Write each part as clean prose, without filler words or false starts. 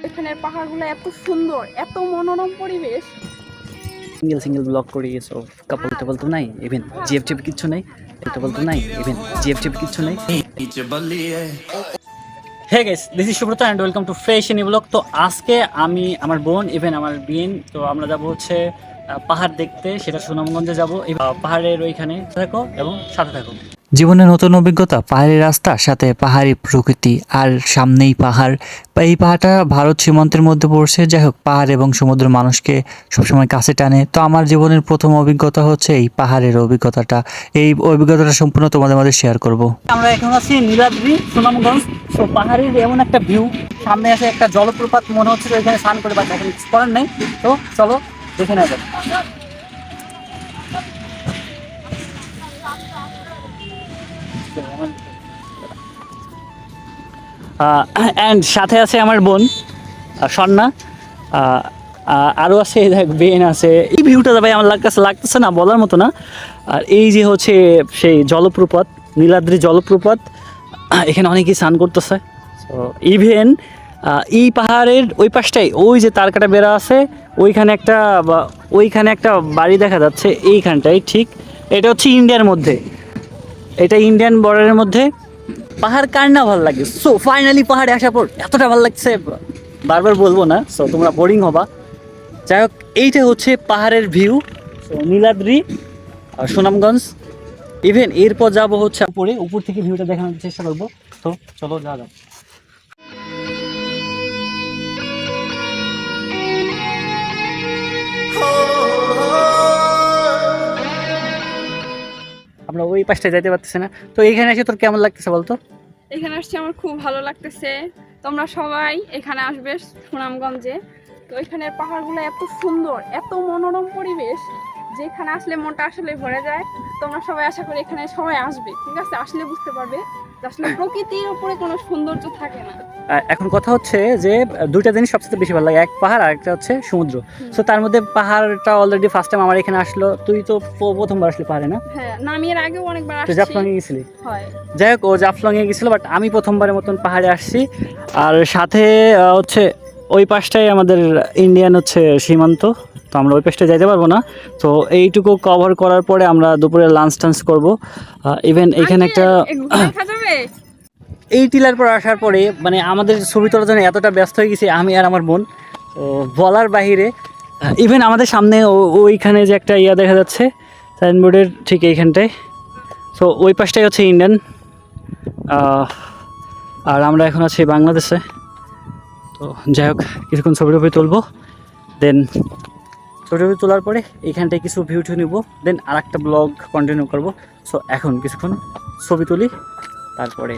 এখানের পাহাড়গুলো এত সুন্দর, এত মনোরম পরিবেশ। সিঙ্গেল ব্লগ করি, সো কাপল টাপল তো নাই, ইভেন জিএফটিভি কিচ্ছু নাই, টাপল তো নাই, ইভেন জিএফটিভি কিচ্ছু নাই। Hey guys, this is Subrata and welcome to fresh any blog. তো আজকে আমি, আমার বোন, ইভেন আমার বিন, তো আমরা যাবো হচ্ছে পাহাড় দেখতে, সেটা সুনামগঞ্জে যাবো। এই পাহাড়ের ওইখানে থাকো এবং সাথে থাকো। জীবনের নতুন অভিজ্ঞতা, পাহাড়ি রাস্তা, সাথে পাহাড়ি প্রকৃতি, আর সামনেই পাহাড়। এই পাহাড়টা ভারত সীমান্তের মধ্যে পড়ছে। যাই হোক, পাহাড় এবং সমুদ্র মানুষকে সবসময় কাছে টানে। তো আমার জীবনের প্রথম অভিজ্ঞতা হচ্ছে এই পাহাড়ের অভিজ্ঞতাটা। এই অভিজ্ঞতাটা সম্পূর্ণ তোমাদের মধ্যে শেয়ার করব। আমরা এখন আছি নীলাদ্রি, সুনামগঞ্জ। তো পাহাড়ের এমন একটা ভিউ, সামনে আছে একটা জলপ্রপাত, মনে হচ্ছে ওইখানে স্নান করে, বাট এখন কিছু করার নেই। তো চলো দেখে নেওয়া যাক। অ্যান্ড সাথে আছে আমার বোন স্বর্ণা, আরও আছে দেখ, বেন আছে। এই ভিউটা ভাই আমার লাগতেছে না, বলার মতো না। আর এই যে হচ্ছে সেই জলপ্রপাত, নীলাদ্রি জলপ্রপাত, এখানে অনেকেই স্নান করতেছে। তো ইভেন এই পাহাড়ের ওই পাশটাই ওই যে তারকাটা বেড়া আছে, ওইখানে একটা বাড়ি দেখা যাচ্ছে এইখানটাই। ঠিক, এটা হচ্ছে ইন্ডিয়ার মধ্যে, এটা ইন্ডিয়ান বর্ডারের মধ্যে। পাহাড় কার না ভালো লাগে। সো ফাইনালি পাহাড়ে আসার পর এতটা ভালো লাগছে, বারবার বলবো না, সো তোমরা বোরিং হবা। যাই হোক, এইটা হচ্ছে পাহাড়ের view, so Niladri, Sunamganj. Even এরপর যাবো হচ্ছে উপর থেকে ভিউটা দেখানোর চেষ্টা করবো। তো চলো যাওয়া যাক। আমরা ওই পাশটায় যাইতে পারতেছি না। তো এইখানে এসে তোর কেমন লাগতেছে বলতো? এখানে আসছে আমার খুব ভালো লাগতেছে। তোমরা সবাই এখানে আসবে সুনামগঞ্জে। তো এখানের পাহাড়গুলো এত সুন্দর, এত মনোরম পরিবেশ, যেখানে আসলে মনটা আসলে ভরে যায়। তোমরা সবাই আশা করি এখানে সবাই আসবে, ঠিক আছে? আসলে বুঝতে পারবে যে আসলে প্রকৃতির উপরে কোনো সৌন্দর্য থাকে না। এখন কথা হচ্ছে যে দুইটা জিনিস সবচেয়ে বেশি ভালো লাগে, এক পাহাড় আর একটা হচ্ছে সমুদ্র। সো তার মধ্যে পাহাড়টা অলরেডি ফার্স্ট টাইম আমার এখানে আসলো। তুই তো প্রথমবার আসলি পাহাড়ে, না? হ্যাঁ, না, আমি এর আগেও অনেকবার তুই আসছি। জাফলং এ গেছিলি? হয়। যাই হোক, ও জাফলং এ গেছিল, বাট আমি প্রথমবারের মতন পাহাড়ে আসছি। আর সাথে হচ্ছে ওই পাশটাই আমাদের ইন্ডিয়ান হচ্ছে সীমান্ত, তো আমরা ওই পাশটায় যাইতে পারবো না। তো এইটুকু কভার করার পরে আমরা দুপুরে লাঞ্চ টাঞ্চ করবো। ইভেন এইখানে একটা এই টিলার পর আসার পরে মানে আমাদের ছবি তোলার জন্য এতটা ব্যস্ত হয়ে গেছি আমি আর আমার বোন, তো বলার বাহিরে। ইভেন আমাদের সামনে ওইখানে যে একটা ইয়া দেখা যাচ্ছে সাইনবোর্ডের ঠিক এইখানটায়, তো ওই পাশটাই হচ্ছে ইন্ডিয়ান। আর আমরা এখন আছি বাংলাদেশে। তো যাই হোক, কিছুক্ষণ ছবি টবি তুলবো, দেন ছবি টবি তোলার পরে এইখানটায় কিছু ভিউ টিউ নিবো, দেন আর একটা ব্লগ কন্টিনিউ করবো। সো এখন কিছুক্ষণ ছবি তুলি, তারপরে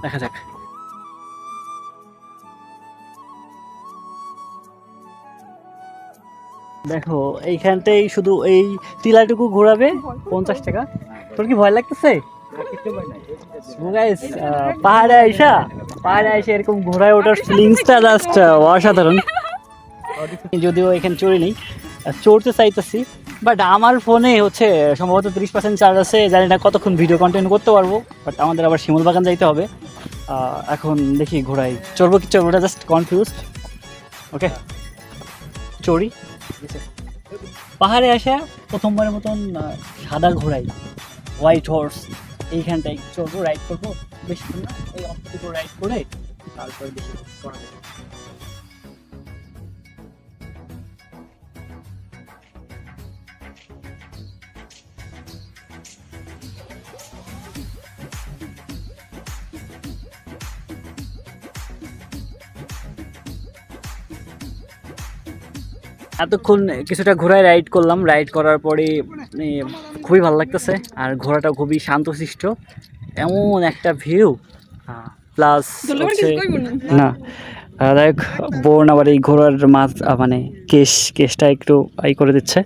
দেখা যাক। দেখো এইখানটাই শুধু এই টিলাটুকু ঘোরাবে 50 টাকা। তোর কি ভয় লাগতেছে? পাহাড়ে আইসা এরকম ঘোরায় ওঠার ফিলিংসটা জাস্ট অসাধারণ। যদিও এখানে চড়ি নেই, চড়তে চাইতেছি, বাট আমার ফোনে হচ্ছে সম্ভবত 30% চার্জ আছে। জানি না কতক্ষণ ভিডিও কন্টিনিউ করতে পারবো, বাট আমাদের আবার শিমুল বাগান যাইতে হবে। এখন দেখি ঘোড়াই চড়বো কি চড়বো, ওটা জাস্ট কনফিউজড। ওকে, চড়ি। পাহাড়ে আসা প্রথমবারের মতন সাদা ঘোড়াই, হোয়াইট হর্স, এইখানটায় চড়বো, রাইড করবো। বেশি না, এই অতটুকু রাইড করে তারপরে বেশি করা যাবে। এতক্ষণ কিছুটা ঘোড়ায় রাইড করলাম, রাইড করার পরে খুবই ভালো লাগতেছে। আর ঘোড়াটা খুবই শান্তশিষ্ট, এমন একটা ভিউ। প্লাস হচ্ছে না, লাইক বোন আবার এই ঘোড়ার মানে কেশটা একটু করে দিচ্ছে।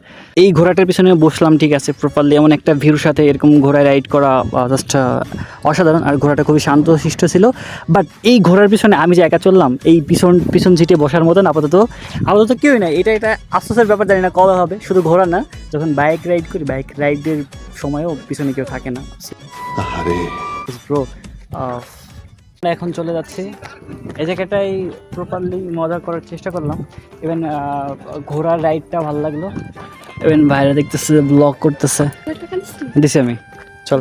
এই ঘোড়াটার পিছনে বসলাম, ঠিক আছে, প্রপারলি এমন একটা ভিউর সাথে এরকম ঘোড়ায় রাইড করা জাস্ট অসাধারণ। আর ঘোড়াটা খুবই শান্তশিষ্ট ছিল। বাট এই ঘোড়ার পিছনে আমি যে একা চললাম, এই পিছন সিটে বসার মতন আপাতত কেউই নাই। এটা আফসোসের ব্যাপার, জানি না কবে হবে। শুধু ঘোড়া না, যখন বাইক রাইড করি, বাইক রাইডের সময়ও পিছনে কেউ থাকে না। ব্রো, এখন চলে যাচ্ছি এই জায়গাটাই প্রপারলি মজা করার চেষ্টা করলাম। ইভেন ঘোড়ার রাইডটা ভালো লাগলো। ইভেন বাইরে দেখতেছে ব্লগ করতেছে, দিছি আমি চল।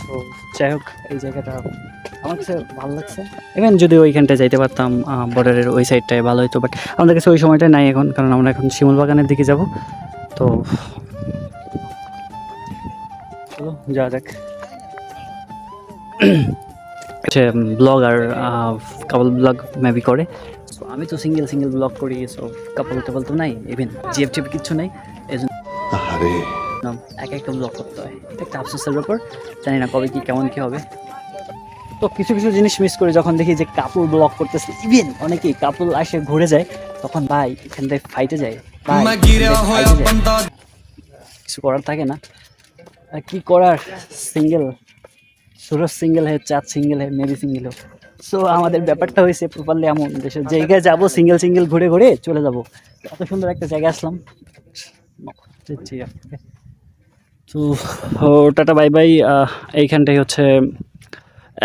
So, যাই হোক এই জায়গাটা আমার কাছে ভালো লাগছে। ইভেন যদি ওইখানটায় যাইতে পারতাম বর্ডারের ওই সাইডটায় ভালো হতো, বাট আমাদের কাছে ওই সময়টা নাই এখন, কারণ আমরা এখন শিমুল বাগানের দিকে যাব। তো চলো যাওয়া যাক। ব্লগার কাপল ব্লগ মেবি করে, সো আমি তো সিঙ্গেল ব্লগ করি, সো কাপল টাপল তো নাই, ইভেন জিএফ টিএফ কিচ্ছু নেই, এই জন্য একটা ব্লগ করতে হয়। এটা একটা আফসোসের ব্যাপার, জানি না কবে কি কেমন কি হবে। তো কিছু জিনিস মিস করি যখন দেখি যে কাপল ব্লগ করতেছে, ইভেন অনেকেই কাপল আসে ঘুরে যায়, তখন ভাই এখানটায় ফাইটে যায়, কিছু করার থাকে না। আর কি করার, সিঙ্গেল সুরজ সিঙ্গেল হে, চাঁদ সিঙ্গেল হে, মেবি সিঙ্গেল হো। সো আমাদের ব্যাপারটা হয়েছে প্রপারলি এমন, দেশের জায়গায় যাবো সিঙ্গেল ঘুরে চলে যাব। এত সুন্দর একটা জায়গায় আসলাম। তো টাটা বাই বাই। এইখানটাই হচ্ছে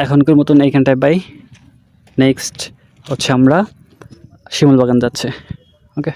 এখনকার মতন, এইখানটায় বাই। নেক্সট হচ্ছে আমরা শিমুল বাগান যাচ্ছে। ওকে।